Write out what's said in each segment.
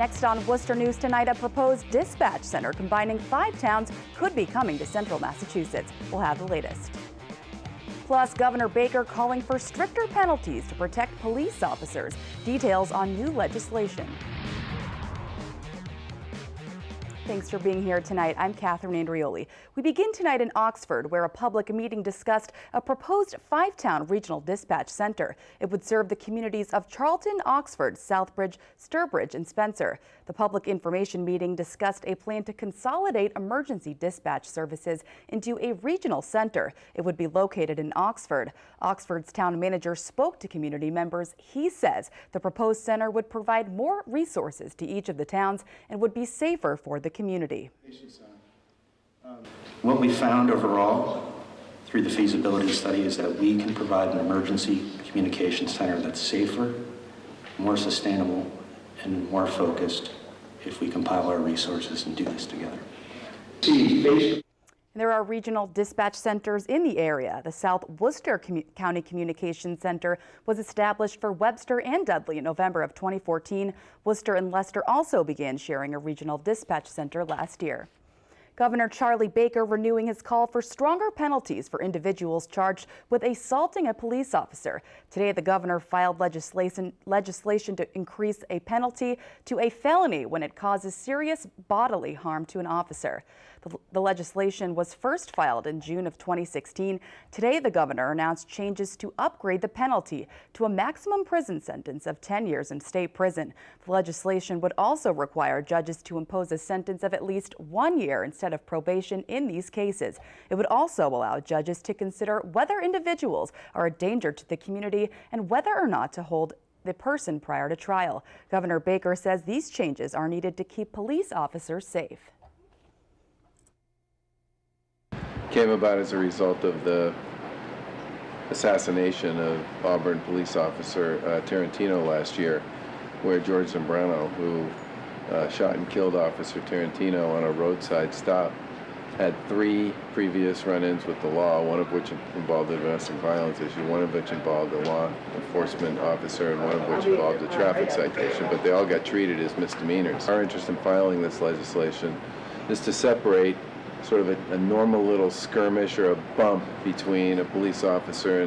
Next on Worcester News Tonight, a proposed dispatch center combining 5 towns could be coming to central Massachusetts. We'll have the latest. Plus, Governor Baker calling for stricter penalties to protect police officers. Details on new legislation. Thanks for being here tonight. I'm Catherine Andrioli. We begin tonight in Oxford, where a public meeting discussed a proposed 5-town regional dispatch center. It would serve the communities of Charlton, Oxford, Southbridge, Sturbridge, and Spencer. The public information meeting discussed a plan to consolidate emergency dispatch services into a regional center. It would be located in Oxford. Oxford's town manager spoke to community members. He says the proposed center would provide more resources to each of the towns and would be safer for the community. What we found overall through the feasibility study is that we can provide an emergency communication center that's safer, more sustainable, and more focused if we compile our resources and do this together. There are regional dispatch centers in the area. The South Worcester County Communications Center was established for Webster and Dudley in November of 2014. Worcester and Leicester also began sharing a regional dispatch center last year. Governor Charlie Baker renewing his call for stronger penalties for individuals charged with assaulting a police officer. Today, the governor filed legislation to increase a penalty to a felony when it causes serious bodily harm to an officer. The legislation was first filed in June of 2016. Today, the governor announced changes to upgrade the penalty to a maximum prison sentence of 10 years in state prison. The legislation would also require judges to impose a sentence of at least 1 year instead of probation in these cases. It would also allow judges to consider whether individuals are a danger to the community and whether or not to hold the person prior to trial. Governor Baker says these changes are needed to keep police officers safe. Came about as a result of the assassination of Auburn police officer Tarantino last year, where George Zambrano, who shot and killed Officer Tarantino on a roadside stop, had 3 previous run-ins with the law, one of which involved a domestic violence issue, one of which involved a law enforcement officer, and one of which involved a traffic citation, but they all got treated as misdemeanors. Our interest in filing this legislation is to separate sort of a normal little skirmish or a bump between a police officer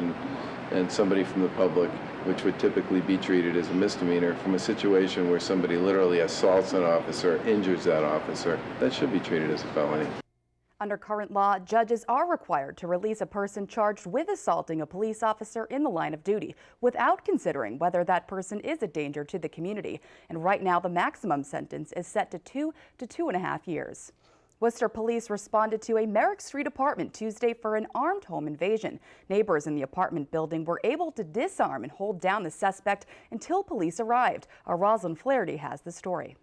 and somebody from the public, which would typically be treated as a misdemeanor, from a situation where somebody literally assaults an officer, injures that officer. That should be treated as a felony. Under current law, judges are required to release a person charged with assaulting a police officer in the line of duty without considering whether that person is a danger to the community. And right now, the maximum sentence is set to 2 to 2.5 years. Worcester police responded to a Merrick Street apartment Tuesday for an armed home invasion. Neighbors in the apartment building were able to disarm and hold down the suspect until police arrived. Our Rosalind Flaherty has the story.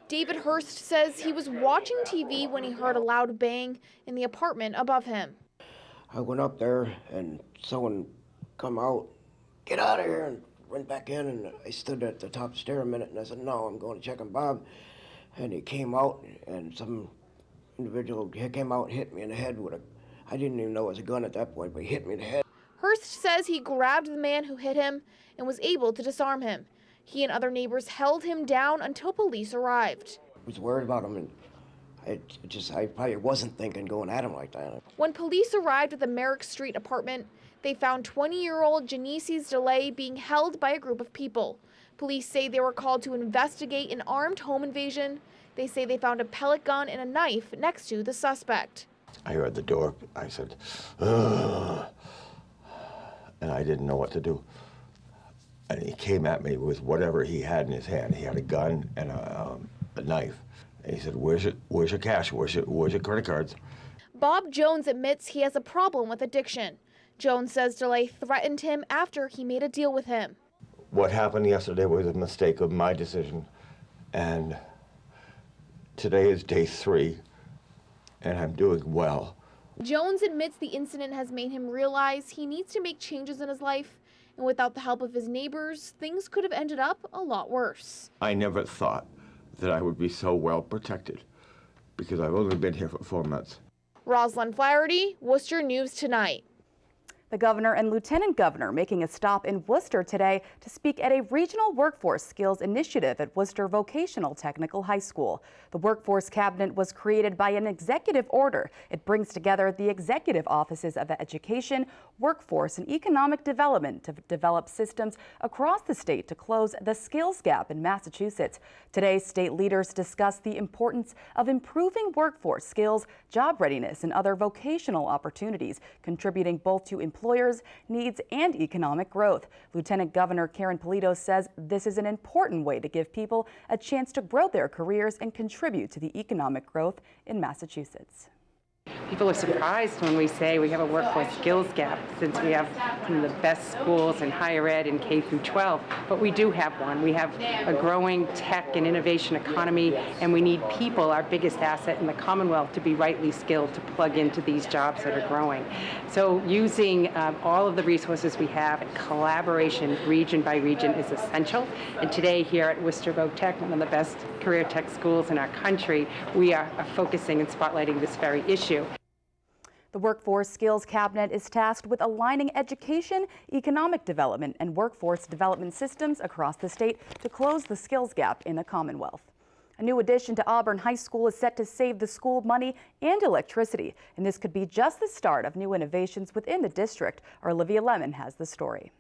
David Hurst says he was watching TV when he heard a loud bang in the apartment above him. I went up there and someone come out, "Get out of here," and went back in, and I stood at the top stair a minute and I said, "No, I'm going to check on Bob." And he came out, and some individual came out and hit me in the head with I didn't even know it was a gun at that point, but he hit me in the head. Hurst says he grabbed the man who hit him and was able to disarm him. He and other neighbors held him down until police arrived. I was worried about him, and I probably wasn't thinking going at him like that. When police arrived at the Merrick Street apartment, they found 20-year-old Janice's DeLay being held by a group of people. Police say they were called to investigate an armed home invasion. They say they found a pellet gun and a knife next to the suspect. I heard the door. I said, "Ugh," and I didn't know what to do. And he came at me with whatever he had in his hand. He had a gun and a knife. And he said, where's your cash? Where's your credit cards?" Bob Jones admits he has a problem with addiction. Jones says DeLay threatened him after he made a deal with him. What happened yesterday was a mistake of my decision, and today is day 3, and I'm doing well. Jones admits the incident has made him realize he needs to make changes in his life, and without the help of his neighbors, things could have ended up a lot worse. I never thought that I would be so well protected, because I've only been here for 4 months. Rosalind Flaherty, Worcester News Tonight. The governor and lieutenant governor making a stop in Worcester today to speak at a regional workforce skills initiative at Worcester Vocational Technical High School. The workforce cabinet was created by an executive order. It brings together the executive offices of education, workforce, and economic development to develop systems across the state to close the skills gap in Massachusetts. Today, state leaders discussed the importance of improving workforce skills, job readiness, and other vocational opportunities, contributing both to employers' needs and economic growth. Lieutenant Governor Polito says this is an important way to give people a chance to grow their careers and contribute to the economic growth in Massachusetts. People are surprised when we say we have a workforce skills gap, since we have some of the best schools in higher ed in K through 12, but we do have one. We have a growing tech and innovation economy, and we need people, our biggest asset in the Commonwealth, to be rightly skilled to plug into these jobs that are growing. So using all of the resources we have in collaboration region by region is essential. And today here at Worcester Voc Tech, one of the best career tech schools in our country, we are focusing and spotlighting this very issue. The Workforce Skills Cabinet is tasked with aligning education, economic development, and workforce development systems across the state to close the skills gap in the Commonwealth. A new addition to Auburn High School is set to save the school money and electricity, and this could be just the start of new innovations within the district. Our Olivia Lemon has the story.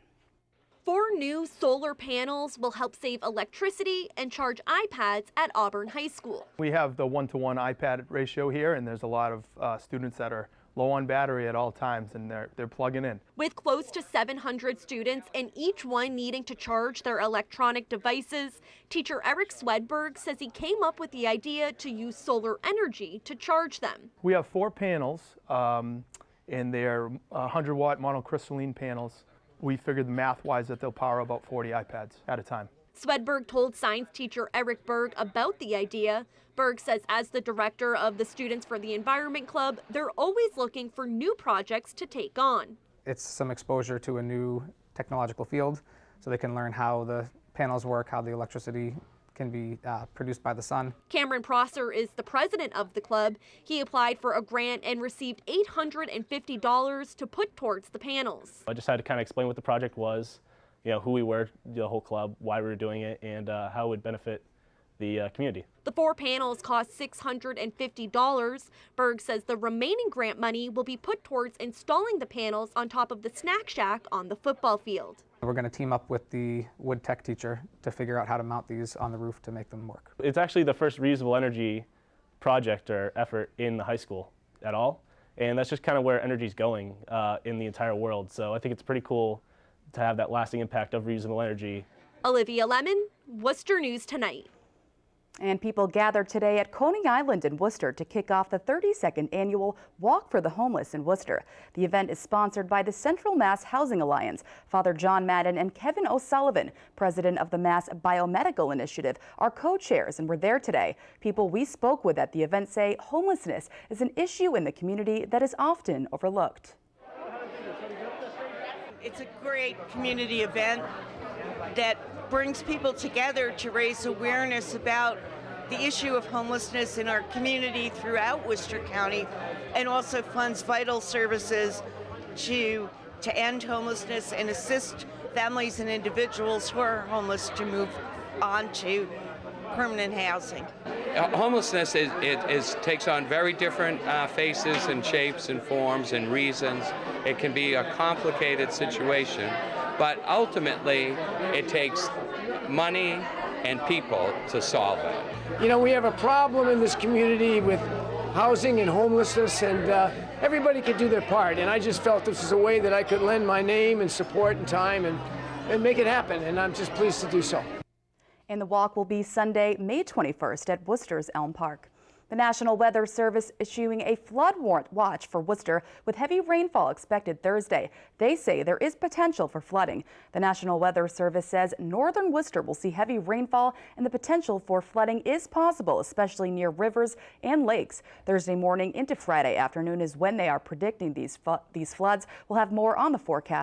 4 new solar panels will help save electricity and charge iPads at Auburn High School. We have the 1-to-1 iPad ratio here, and there's a lot of students that are low on battery at all times, and they're plugging in. With close to 700 students and each one needing to charge their electronic devices, teacher Eric Swedberg says he came up with the idea to use solar energy to charge them. We have 4 panels, and they're 100-watt monocrystalline panels. We figured math-wise that they'll power about 40 iPads at a time. Swedberg told science teacher Eric Berg about the idea. Berg says as the director of the Students for the Environment Club, they're always looking for new projects to take on. It's some exposure to a new technological field, so they can learn how the panels work, how the electricity can be produced by the sun. Cameron Prosser is the president of the club. He applied for a grant and received $850 to put towards the panels. I just had to kind of explain what the project was, who we were, the whole club, why we were doing it, and how it would benefit the community. The 4 panels cost $650. Berg says the remaining grant money will be put towards installing the panels on top of the snack shack on the football field. We're going to team up with the wood tech teacher to figure out how to mount these on the roof to make them work. It's actually the first reusable energy project or effort in the high school at all, and that's just kind of where energy is going in the entire world. So I think it's pretty cool to have that lasting impact of reusable energy. Olivia Lemon, Worcester News Tonight. And people gathered today at Coney Island in Worcester to kick off the 32nd annual Walk for the Homeless in Worcester. The event is sponsored by the Central Mass Housing Alliance. Father John Madden and Kevin O'Sullivan, president of the Mass Biomedical Initiative, are co-chairs and were there today. People we spoke with at the event say homelessness is an issue in the community that is often overlooked. It's a great community event that brings people together to raise awareness about the issue of homelessness in our community throughout Worcester County, and also funds vital services to end homelessness and assist families and individuals who are homeless to move on to permanent housing. Homelessness takes on very different faces and shapes and forms and reasons. It can be a complicated situation, but ultimately it takes money and people to solve it. We have a problem in this community with housing and homelessness, and everybody could do their part, and I just felt this was a way that I could lend my name and support and time and make it happen, and I'm just pleased to do so. And the walk will be Sunday, May 21st at Worcester's Elm Park. The National Weather Service issuing a flood watch for Worcester with heavy rainfall expected Thursday. They say there is potential for flooding. The National Weather Service says northern Worcester will see heavy rainfall, and the potential for flooding is possible, especially near rivers and lakes. Thursday morning into Friday afternoon is when they are predicting these floods. We'll have more on the forecast